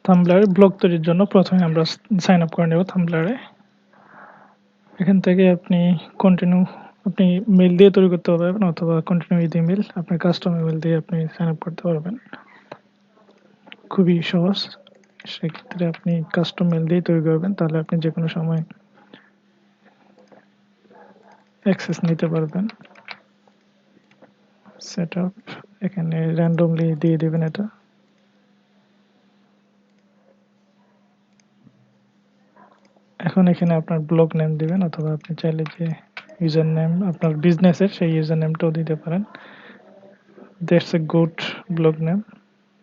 থাম্বলারে blog তৈরির জন্য প্রথমে আমরা সাইন আপ করে নেব থাম্বলারে। এখান থেকে আপনি আপনি মেল দিয়ে তৈরি করতে পারবেন অথবা কন্টিনিউ উইথ ইমেল, আপনার কাস্টম ইমেল দিয়ে আপনি সাইন আপ করতে পারবেন। খুবই সহজ। সেক্ষেত্রে আপনি কাস্টম মেল দিয়ে তৈরি করবেন, তাহলে আপনি যে কোনো সময় অ্যাক্সেস নিতে পারবেন। সেট আপ এখানে র্যান্ডমলি দিয়ে দেবেন এটা। এখন এখানে আপনার ব্লগ নেম দিবেন, অথবা আপনি চাইলে যে ইউজার নেম আপনার বিজনেসের সেই ইউজার নেমটাও দিতে পারেন। That's a good blog name,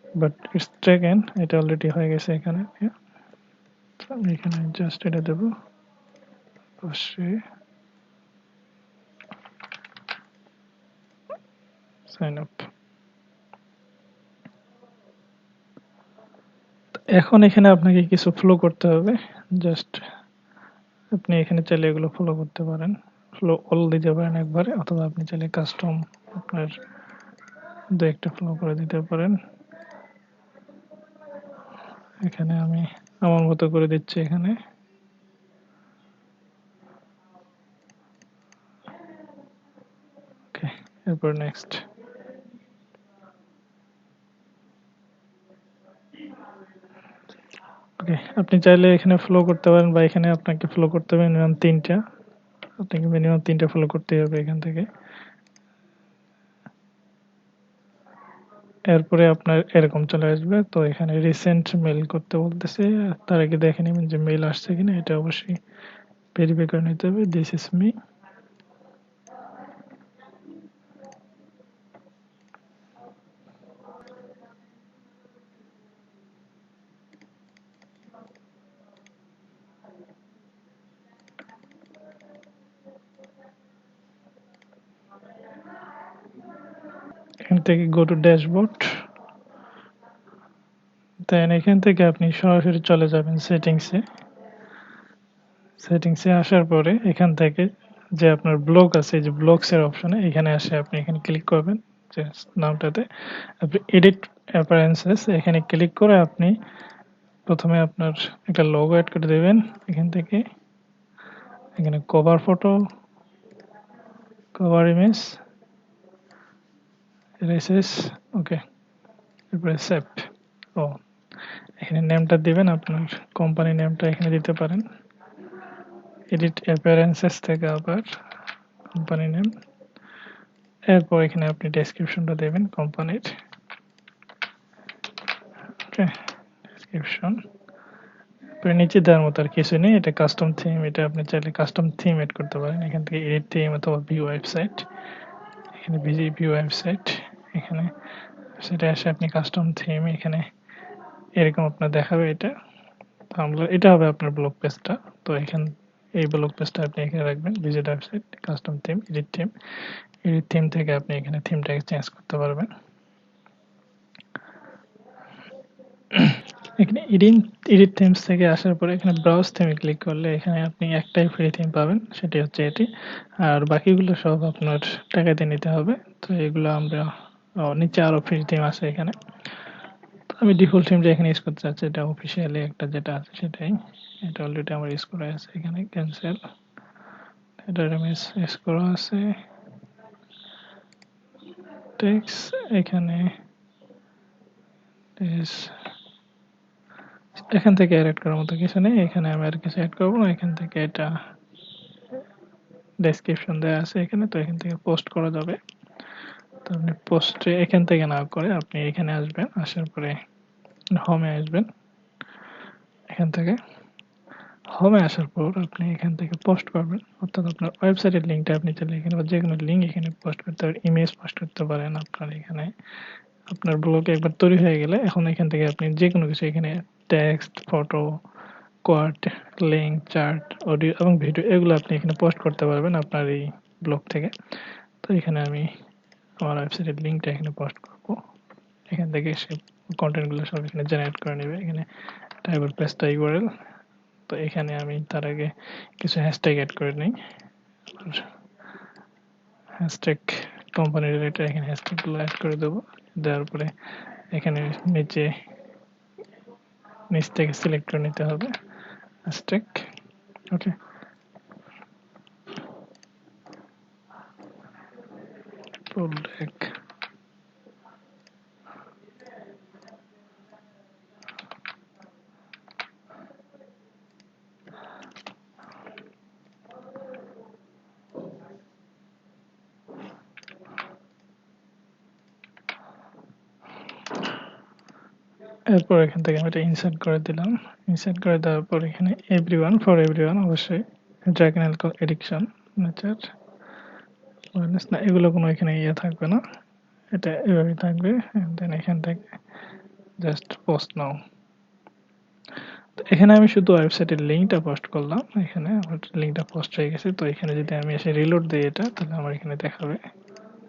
but it's taken, এটা অলরেডি হয়ে গেছে এখানে। আমি এখানে জাস্ট এটা দেবো, অবশ্যই সাইন আপ। এখন এখানে আপনাকে কিছু ফলো করতে হবে। জাস্ট আপনি এখানে চাইলে এগুলো ফলো করতে পারেন, ফলো অল দিতে পারেন একবারে, অথবা আপনি চাইলে কাস্টম আপনার দু একটা ফলো করে দিতে পারেন। এখানে আমি আমার মতো করে দিচ্ছি এখানে। ওকে, এরপর নেক্সট। ওকে, আপনি চাইলে এখানে ফলো করতে পারেন, বা এখানে আপনাকে ফলো করতে হবে মিনিমাম 3টা। আপনাকে মিনিমাম 3টা ফলো করতে হবে এখান থেকে। এরপরে আপনার এরকম চলে আসবে। তো এখানে রিসেন্ট মেল করতে বলতেছে, তার আগে দেখে নেবেন যে মেল আসছে কিনা, এটা অবশ্যই ভেরিফাই করে নিতে হবে। This is me. এখান থেকে গো টু ড্যাশবোর্ড, দেন এখান থেকে আপনি সরাসরি চলে যাবেন সেটিংসে। সেটিংসে আসার পরে এখান থেকে যে আপনার ব্লগ আছে, যে ব্লগসের অপশনে এখানে আসে আপনি এখানে ক্লিক করবেন, যে নামটাতে আপনি এডিট অ্যাপিয়ারেন্সেস এখানে ক্লিক করে আপনি প্রথমে আপনার একটা লোগো অ্যাড করে দেবেন। এখান থেকে এখানে কভার ফটো, কভার ইমেজ, রেসেস, ওকে, এরপরে সেভ। ও, এখানে নেমটা দিবেন, আপনার কোম্পানি নেমটা এখানে দিতে পারেন। এডিট অ্যাপিয়ারেন্সেস থেকে আবার কোম্পানি নেম, এরপর এখানে আপনি ডেসক্রিপশনটা দেবেন কোম্পানির। ওকে, ডেসক্রিপশন নিচে দেওয়ার মতো আর কিছু নেই। এটা কাস্টম থিম, এটা আপনি চাইলে কাস্টম থিম এড করতে পারেন। এখান থেকে এডিট থিম অথবা ভিউ ওয়েবসাইট, এখানে ভিউ ওয়েবসাইট, এখানে সেটা আসে আপনি কাস্টম থিম, এখানে এরকম আপনার দেখাবে এটা। এটা হবে আপনার ব্লগ পেজটা। তো এই ব্লগ পেজটা আপনি এখানে রাখবেন, visit website, custom theme, edit theme. Edit theme থেকে আপনি এখানে থিমটাকে চেঞ্জ করতে পারবেন। এখানে এডিট থিমস থেকে আসার পরে এখানে ব্রাউজ থিমে ক্লিক করলে এখানে আপনি একটাই ফ্রি থিম পাবেন, সেটি হচ্ছে এটি। আর বাকিগুলো সব আপনার টাকা দিয়ে নিতে হবে। তো এগুলো আমরা নিচে আরো ফ্রি থিম আছে এখানে। তো আমি ডিফল্ট থিমটা এখানে ইউজ করতে চাচ্ছি, এটা অফিসিয়ালি একটা যেটা আছে সেটাই। এটা অলরেডি আমার ইউজ করা আছে, এখানে ক্যান্সেল, এটা ইমেজ ইউজ করা আছে। টেক্সট এখানে এখান থেকে অ্যাড করার মতো কিছু নেই, এখানে আমি আর কিছু অ্যাড করবো না। এখান থেকে এটা ডেসক্রিপশন দেওয়া আছে এখানে, তো এখান থেকে পোস্ট করা যাবে। তো আপনি পোস্টে এখান থেকে না করে আপনি এখানে আসবেন, আসার পরে হোমে আসবেন। এখান থেকে হোমে আসার পর আপনি এখান থেকে পোস্ট করবেন, অর্থাৎ আপনার ওয়েবসাইটের লিঙ্কটা আপনি চাইলে এখানে, বা যে কোনো লিঙ্ক এখানে পোস্ট করতে পারেন, ইমেজ পোস্ট করতে পারেন। আপনার এখানে আপনার ব্লগ একবার তৈরি হয়ে গেলে এখন এখান থেকে আপনি যে কোনো কিছু এখানে text, photo, quad, link, chart, audio এবং ভিডিও এগুলো আপনি এখানে পোস্ট করতে পারবেন আপনার এই ব্লগ থেকে। তো এখানে আমি আমার ওয়েবসাইটের লিঙ্কটা এখানে পোস্ট করব। এখান থেকে সে কন্টেন্টগুলো সব এখানে জেনারেট করে নেবে। এখানে টাইবার পেজটা ইউআরএল। তো এখানে আমি তার আগে কিছু হ্যাশট্যাগ অ্যাড করে নিই। হ্যাশট্যাগ কোম্পানি রিলেটেড এখানে হ্যাশট্যাগুলো অ্যাড করে দেবো। দেওয়ার পরে এখানে নিচে নিচ থেকে সিলেক্ট করে নিতে হবে হ্যাশট্যাগ। ওকে, প্রোডাক্ট এরপর এখান থেকে আমি এটা ইনসার্ট করে দিলাম। ইনসার্ট করে দেওয়ার পর এখানে এভরিওয়ান ফর এভরিওয়ান অবশ্যই drag and alcohol addiction nature না, এগুলো কোনো এখানে ইয়ে থাকবে না, এটা এভাবেই থাকবে। দেন এখান থেকে জাস্ট পোস্ট নাও। এখানে আমি শুধু ওয়েবসাইটের লিঙ্কটা পোস্ট করলাম, এখানে আমার লিঙ্কটা পোস্ট হয়ে গেছে। তো এখানে যদি আমি এসে রিলোড দিই এটা, তাহলে আমার এখানে দেখাবে।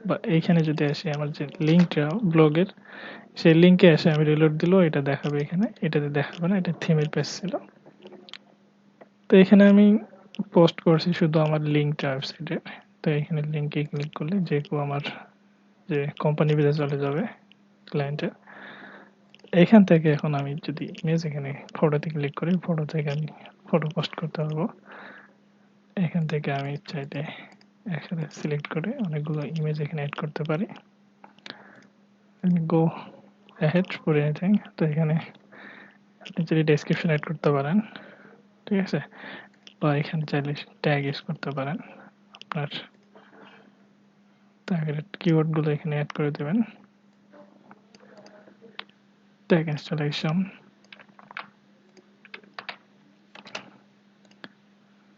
বা এইখানে যদি আসি আমার যে লিঙ্কটা ব্লগের, সেই লিঙ্কে এসে আমি রিলোড দিলেও এটা দেখাবে। এখানে এটাতে দেখাবে না, এটা থিমের পেজ ছিল। তো এখানে আমি পোস্ট করছি শুধু আমার লিঙ্কটা ওয়েবসাইটের। তো এখানে লিঙ্কে ক্লিক করলে যে কেউ আমার যে কোম্পানি পেজে চলে যাবে ক্লায়েন্টের। এখান থেকে এখন আমি যদি ইমেজ এখানে ফটোতে ক্লিক করি, ফটো থেকে আমি ফটো পোস্ট করতে পারবো। এখান থেকে আমি চাইলে একসাথে সিলেক্ট করে অনেকগুলো ইমেজ এখানে অ্যাড করতে পারি। Go ahead for anything. তো এখানে আপনি যদি ডেসক্রিপশন অ্যাড করতে পারেন, ঠিক আছে, বা এখানে চাইলে ট্যাগ ইউজ করতে পারেন। আপনার টার্গেটেড কিওয়ার্ডগুলো এখানে অ্যাড করে দেবেন। ট্যাগ ইনস্টলেশন,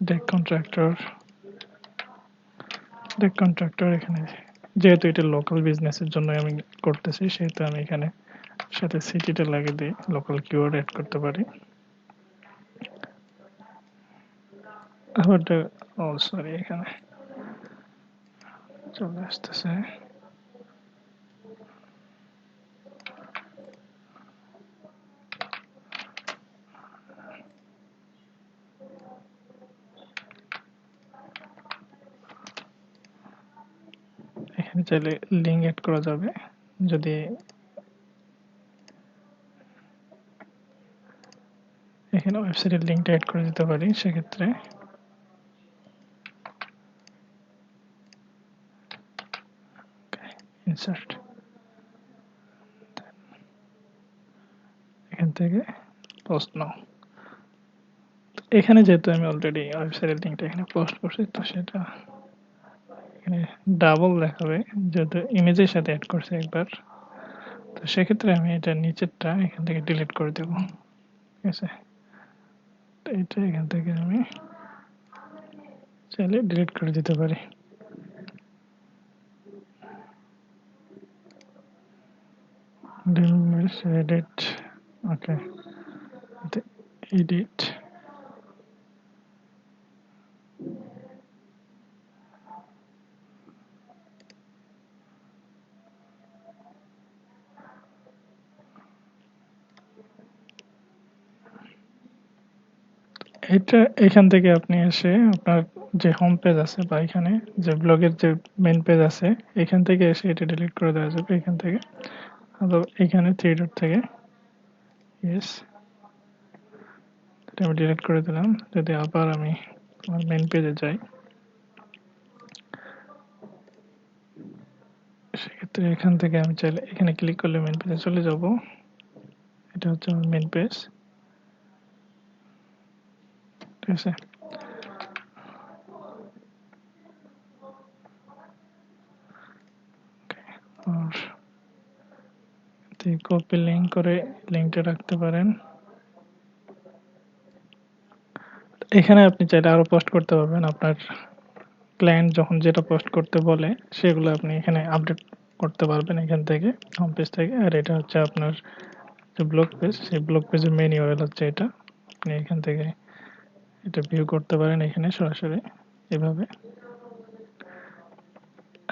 ডেক কন্ট্রাক্টর এখানে যেহেতু এটা লোকাল বিজনেসের জন্য আমি করতেছি, সেহেতু আমি এখানে সাথে সিটিটা লাগিয়ে দিয়ে লোকাল কিওয়ার্ড অ্যাড করতে পারি। আবার সরি, এখানে চলে আসতেছে। এখানে চাইলে লিঙ্ক অ্যাড করা যাবে, যদি এখানে ওয়েবসাইটের লিঙ্কটা অ্যাড করে দিতে পারি সেক্ষেত্রে। ইনসার্ট, এখান থেকে পোস্ট নাও। এখানে যেহেতু আমি অলরেডি ওয়েবসাইটের লিঙ্কটা এখানে পোস্ট করছি, তো সেটা এখানে ডাবল দেখাবে যেহেতু ইমেজের সাথে অ্যাড করছি একবার। তো সেক্ষেত্রে আমি এটা নিচেরটা এখান থেকে ডিলিট করে দেব, ঠিক আছে। তো এটা এখান থেকে আমি চাইলে ডিলিট করে দিতে পারি। এডিট, ওকে, এডিট। এটা এখান থেকে আপনি এসে আপনার যে হোম পেজ আছে বা এখানে যে ব্লগের যে মেন পেজ আছে, এখান থেকে এসে এটা ডিলিট করে দেওয়া যাবে এখান থেকে। অথবা এখানে থ্রি ডট থেকে ইয়েস, এটা আমি ডিলিট করে দিলাম। যদি আবার আমি আমার মেন পেজে যাই, সেক্ষেত্রে এখান থেকে আমি চাইলে এখানে ক্লিক করলে মেন পেজে চলে যাব। এটা হচ্ছে আমার মেন পেজ, ঠিক আছে। আর কপি লিঙ্ক করে লিঙ্কটা রাখতে পারেন। এখানে আপনি চাইলে আরো পোস্ট করতে পারবেন। আপনার ক্লায়েন্ট যখন যেটা পোস্ট করতে বলে সেগুলো আপনি এখানে আপডেট করতে পারবেন এখান থেকে, হোম পেজ থেকে। আর এটা হচ্ছে আপনার যে ব্লগ পেজ, সেই ব্লগ পেজের মেন ইউআরএল হচ্ছে এটা। আপনি এখান থেকে এটা ভিউ করতে পারেন এখানে সরাসরি এভাবে।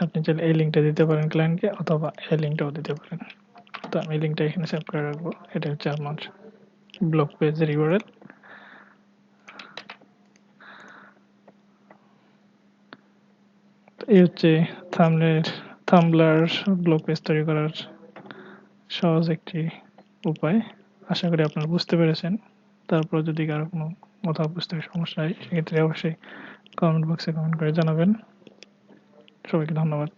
আপনি চাইলে এই লিঙ্কটা দিতে পারেন ক্লায়েন্টকে, অথবা এই লিঙ্কটাও দিতে পারেন। তো আমি লিঙ্কটা এখানে সেভ করে রাখবো। এটা হচ্ছে আমার ব্লগ পেজের ইউআরএল। এই হচ্ছে থাম্বলার ব্লগ পেজ তৈরি করার সহজ একটি উপায়। আশা করি আপনারা বুঝতে পেরেছেন। তারপর যদি কারো কোনো কোথাও বুঝতে সমস্যা হয় সেক্ষেত্রে অবশ্যই কমেন্ট বক্সে কমেন্ট করে জানাবেন। সবাইকে ধন্যবাদ।